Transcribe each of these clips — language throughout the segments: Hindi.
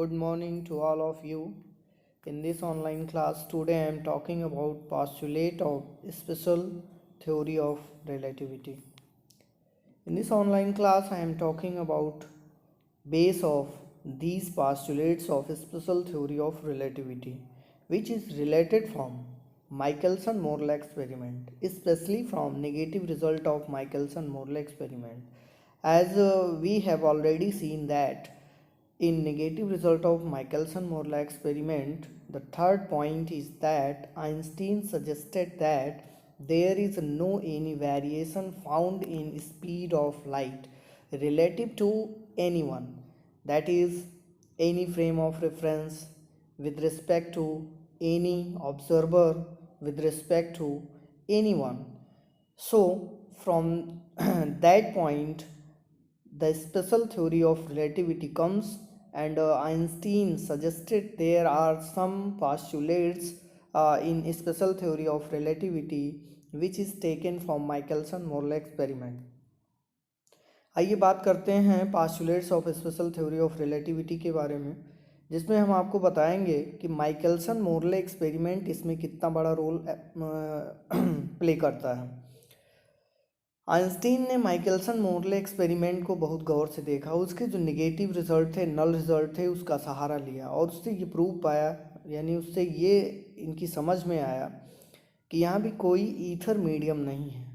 Good morning to all of you. In this online class, today I am talking about postulate of special theory of relativity. In this online class, I am talking about base of these postulates of special theory of relativity, which is related from Michelson-Morley experiment, especially from negative result of Michelson-Morley experiment. As we have already seen that in negative result of Michelson-Morley experiment, the third point is that Einstein suggested that there is no any variation found in speed of light relative to anyone, that is any frame of reference with respect to any observer with respect to anyone. So from that point the special theory of relativity comes, and Einstein suggested there are some postulates in special theory of relativity which is taken from Michelson-Morley experiment. आइए बात करते हैं postulates of special theory of relativity के बारे में, जिसमें हम आपको बताएंगे कि माइकलसन-मोरले एक्सपेरिमेंट इसमें कितना बड़ा रोल प्ले करता है। आइंस्टीन ने माइकलसन-मोरले एक्सपेरिमेंट को बहुत गौर से देखा, उसके जो नेगेटिव रिजल्ट थे, नल रिजल्ट थे, उसका सहारा लिया और उससे ये प्रूव पाया, यानी उससे ये इनकी समझ में आया कि यहाँ भी कोई ईथर मीडियम नहीं है,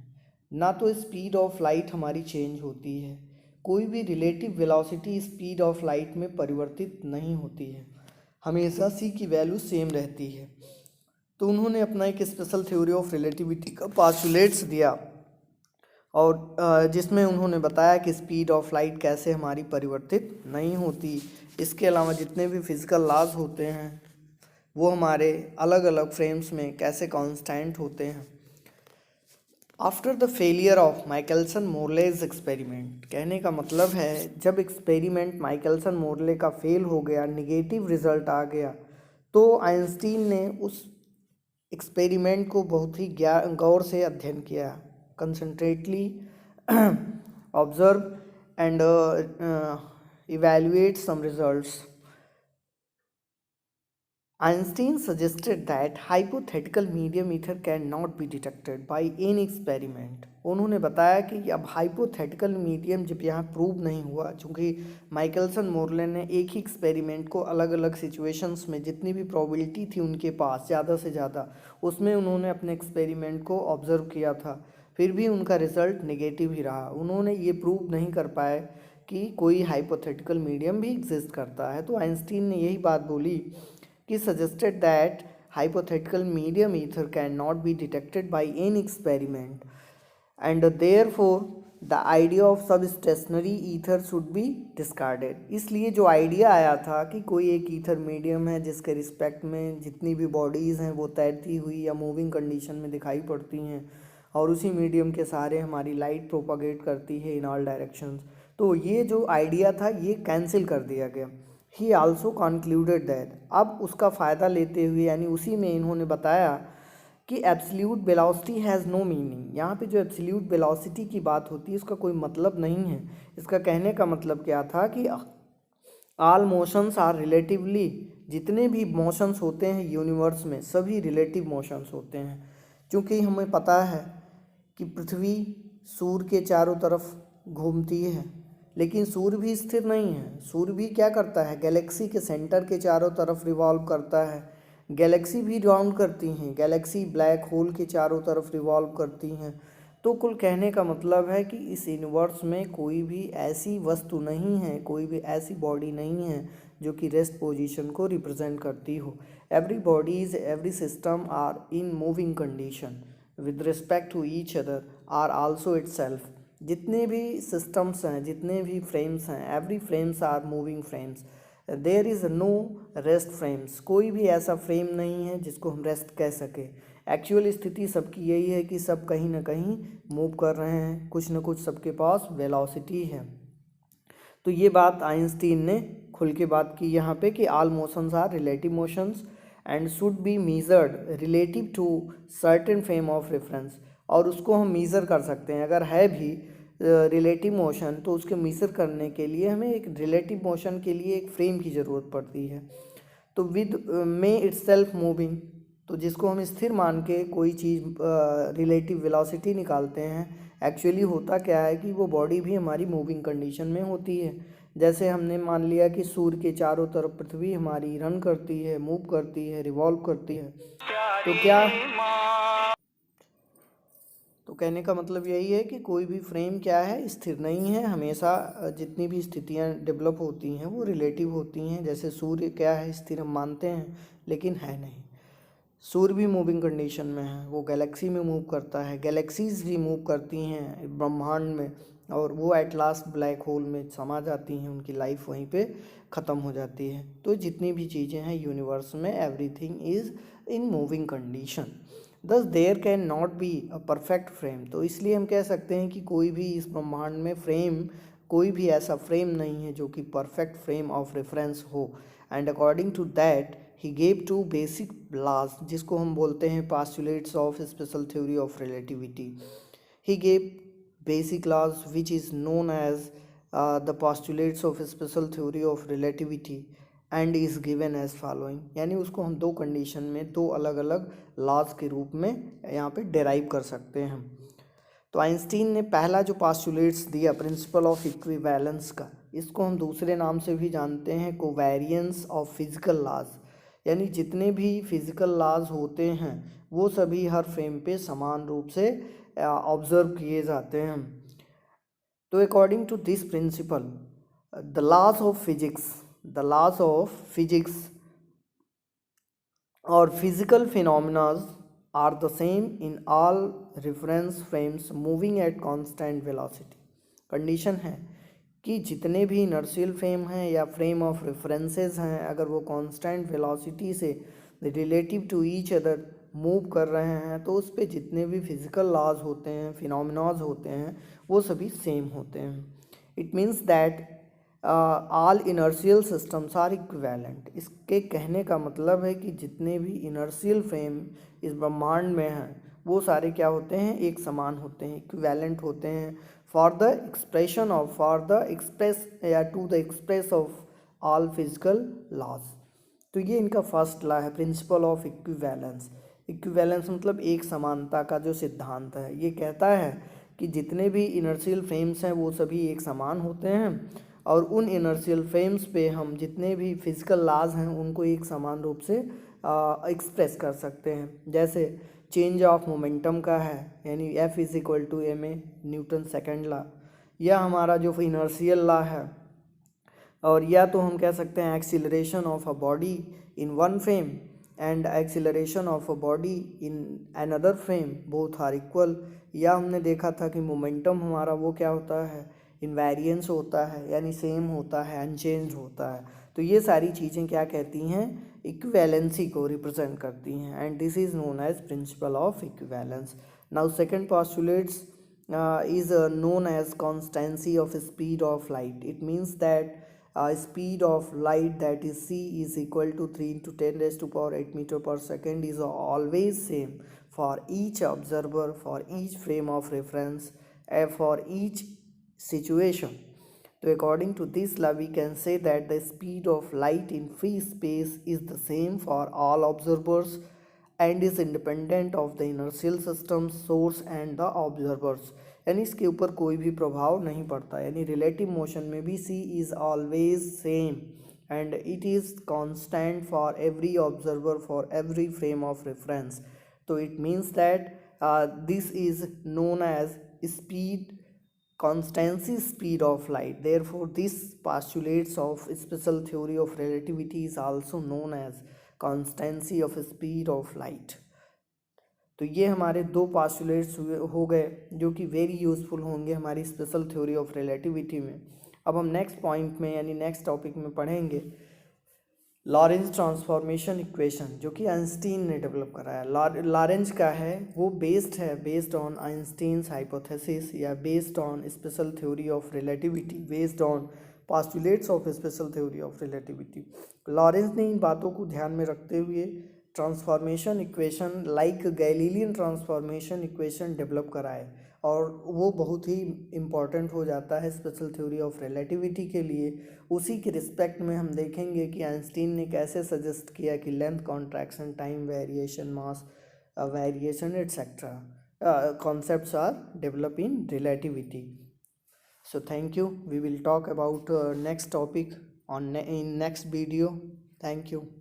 ना तो स्पीड ऑफ लाइट हमारी चेंज होती है, कोई भी relative velocity speed of light में परिवर्तित नहीं होती है, हमेशा सी की वैल्यू सेम रहती है। तो उन्होंने अपना एक स्पेशल थ्योरी ऑफ रिलेटिविटी का पोस्टुलेट्स दिया और जिसमें उन्होंने बताया कि स्पीड ऑफ लाइट कैसे हमारी परिवर्तित नहीं होती। इसके अलावा जितने भी फिज़िकल लॉज होते हैं वो हमारे अलग अलग फ्रेम्स में कैसे कांस्टेंट होते हैं। After the failure of Michelson Morley's experiment, कहने का मतलब है जब एक्सपेरिमेंट माइकलसन-मोरले का फेल हो गया, निगेटिव रिजल्ट आ गया, तो आइंस्टीन ने उस एक्सपेरिमेंट को बहुत ही गौर से अध्ययन किया, concentrately observe and evaluate some results. Einstein suggested that hypothetical medium ether cannot be detected by any experiment. उन्होंने बताया कि अब हाइपोथेटिकल मीडियम जब यहाँ प्रूव नहीं हुआ, चूँकि माइकलसन-मोरले ने एक ही एक्सपेरिमेंट को अलग अलग सिचुएशंस में जितनी भी प्रोबेबिलिटी थी उनके पास ज़्यादा से ज़्यादा, उसमें उन्होंने अपने एक्सपेरिमेंट को ऑब्जर्व किया था, फिर भी उनका रिजल्ट नेगेटिव ही रहा। उन्होंने ये प्रूव नहीं कर पाए कि कोई हाइपोथेटिकल मीडियम भी एग्जिस्ट करता है। तो आइंस्टीन ने यही बात बोली कि suggested that hypothetical medium ether cannot be detected by any experiment and therefore the idea of substationary ether should be discarded. इसलिए जो आइडिया आया था कि कोई एक ईथर मीडियम है जिसके रिस्पेक्ट में जितनी भी बॉडीज़ हैं वो तैरती हुई या मूविंग कंडीशन में दिखाई पड़ती हैं और उसी मीडियम के सहारे हमारी लाइट प्रोपागेट करती है इन ऑल डायरेक्शंस, तो ये जो आइडिया था ये कैंसिल कर दिया गया। ही आल्सो कंक्लूडेड दैट, अब उसका फ़ायदा लेते हुए यानी उसी में इन्होंने बताया कि absolute velocity has no meaning. यहाँ पे जो एब्सोल्यूट वेलोसिटी की बात होती है उसका कोई मतलब नहीं है। इसका कहने का मतलब क्या था कि ऑल मोशंस आर रिलेटिवली, जितने भी मोशंस होते हैं यूनिवर्स में सभी रिलेटिव मोशंस होते हैं। क्योंकि हमें पता है कि पृथ्वी सूर्य के चारों तरफ घूमती है, लेकिन सूर्य भी स्थिर नहीं है। सूर्य भी क्या करता है, गैलेक्सी के सेंटर के चारों तरफ रिवॉल्व करता है। गैलेक्सी भी राउंड करती हैं, गैलेक्सी ब्लैक होल के चारों तरफ रिवॉल्व करती हैं। तो कुल कहने का मतलब है कि इस यूनिवर्स में कोई भी ऐसी वस्तु नहीं है, कोई भी ऐसी बॉडी नहीं है जो कि रेस्ट पोजीशन को रिप्रेजेंट करती हो। Every bodies, every system are in moving condition with respect to each other are also itself. जितने भी सिस्टम्स हैं, जितने भी फ्रेम्स हैं, every frames are moving frames, there is no rest frames. कोई भी ऐसा फ्रेम नहीं है जिसको हम रेस्ट कह सकें। एक्चुअल स्थिति सबकी यही है कि सब कहीं ना कहीं मूव कर रहे हैं, कुछ ना कुछ सबके पास वेलोसिटी है। तो ये बात आइंस्टीन ने खुल के बात की यहाँ पे कि all motions are relative motions and should be measured relative to certain frame of reference, और उसको हम मेज़र कर सकते हैं अगर है भी रिलेटिव मोशन, तो उसके मेज़र करने के लिए हमें एक रिलेटिव मोशन के लिए एक फ्रेम की ज़रूरत पड़ती है। तो विद में इटसेल्फ मूविंग, तो जिसको हम स्थिर मान के कोई चीज़ रिलेटिव वेलोसिटी निकालते हैं, एक्चुअली होता क्या है कि वो बॉडी भी हमारी मूविंग कंडीशन में होती है। जैसे हमने मान लिया कि सूर्य के चारों तरफ पृथ्वी हमारी रन करती है, मूव करती है, रिवॉल्व करती है, तो क्या, तो कहने का मतलब यही है कि कोई भी फ्रेम क्या है, स्थिर नहीं है। हमेशा जितनी भी स्थितियां डेवलप होती हैं वो रिलेटिव होती हैं। जैसे सूर्य क्या है, स्थिर हम मानते हैं लेकिन है नहीं। सूर्य भी मूविंग कंडीशन में है, वो गैलेक्सी में मूव करता है, गैलेक्सीज भी मूव करती हैं ब्रह्मांड में, और वो एट लास्ट ब्लैक होल में समा जाती हैं, उनकी लाइफ वहीं पे ख़त्म हो जाती है। तो जितनी भी चीज़ें हैं यूनिवर्स में, everything is in moving condition, thus there can not be a perfect frame. तो इसलिए हम कह सकते हैं कि कोई भी इस ब्रह्मांड में फ्रेम, कोई भी ऐसा फ्रेम नहीं है जो कि परफेक्ट फ्रेम ऑफ रेफरेंस हो। And according to that he gave two basic laws, जिसको हम बोलते हैं postulates of special theory of relativity. He gave basic laws which is known as the postulates of special theory of relativity and is given as following, यानी उसको हम दो कंडीशन में दो अलग अलग लॉज के रूप में यहाँ पे डेराइव कर सकते हैं। तो आइंस्टीन ने पहला जो पास्टुलेट्स दिया प्रिंसिपल ऑफ इक्विवेलेंस का, इसको हम दूसरे नाम से भी जानते हैं कोवेरियंस ऑफ फिजिकल लॉज, यानी जितने भी फिजिकल लॉज होते हैं वो सभी हर फ्रेम पे समान रूप से ऑब्जर्व किए जाते हैं। तो according to this principle the laws of physics और physical phenomenas are the same in all reference frames moving at constant velocity. Condition है कि जितने भी इनर्शियल फ्रेम हैं या फ्रेम ऑफ रेफरेंसेस हैं, अगर वो कांस्टेंट वेलोसिटी से relative to each other move कर रहे हैं, तो उस पे जितने भी फिजिकल लॉज होते हैं, फिनोमिनाज होते हैं, वो सभी सेम होते हैं। It means that all inertial systems are equivalent. इसके कहने का मतलब है कि जितने भी इनर्शियल फ्रेम इस ब्रह्मांड में हैं वो सारे क्या होते हैं, एक समान होते हैं, इक्विवेलेंट होते हैं फॉर द एक्सप्रेस या to the express of all physical laws. तो ये इनका फर्स्ट लॉ है, प्रिंसिपल ऑफ इक्विवेलेंस। इक्विवेलेंस मतलब एक समानता का जो सिद्धांत है, ये कहता है कि जितने भी इनर्शियल फ्रेम्स हैं वो सभी एक समान होते हैं, और उन इनर्शियल फ्रेम्स पे हम जितने भी फिजिकल लॉज हैं उनको एक समान रूप से एक्सप्रेस कर सकते हैं। जैसे चेंज ऑफ मोमेंटम का है, यानी F is equal to ma, Newton second law, या हमारा जो इनर्शियल लॉ है, और या तो हम कह सकते हैं acceleration of a body in one frame and acceleration of a body in another frame, both are equal. या हमने देखा था कि मोमेंटम हमारा वो क्या होता है, इनवेरिएंस होता है, यानी सेम होता है, अनचेंज होता है। तो ये सारी चीज़ें क्या कहती हैं, इक्विवेलेंसी को रिप्रेजेंट करती हैं, and this is known as principle of equivalence. Now second postulates is known as constancy of speed of light. It means that speed of light, that is c, is equal to 3 into 10 raised to power 8 meter per second, is always same for each observer, for each frame of reference, for each situation. So according to this law we can say that the speed of light in free space is the same for all observers and is independent of the inertial system, source and the observers। यानी इसके ऊपर कोई भी प्रभाव नहीं पड़ता, यानी रिलेटिव मोशन में भी c is always same and it is constant for every observer, for every frame of reference। तो it means that this is known as speed, constancy speed of light। Therefore this postulates of special theory of relativity is also known as constancy of speed of light। तो ये हमारे दो postulates हो गए जो कि वेरी यूज़फुल होंगे हमारी स्पेशल थ्योरी ऑफ रिलेटिविटी में। अब हम नेक्स्ट पॉइंट में यानी नेक्स्ट टॉपिक में पढ़ेंगे लॉरेंज ट्रांसफॉर्मेशन इक्वेशन, जो कि आइंस्टीन ने डेवलप कराया। लॉरेंज का है वो बेस्ड ऑन आइंस्टीन्स हाइपोथेसिस या based on special theory of relativity, based on postulates of special theory of relativity. Lorentz ने इन बातों को ध्यान में रखते हुए transformation equation like Galilean transformation equation develop कराए, और वो बहुत ही इम्पॉर्टेंट हो जाता है स्पेशल थ्योरी ऑफ रिलेटिविटी के लिए। उसी के रिस्पेक्ट में हम देखेंगे कि आइंस्टीन ने कैसे सजेस्ट किया कि length contraction, time variation, mass variation etcetera concepts are developed in relativity. So thank you. We will talk about next topic in next video. Thank you.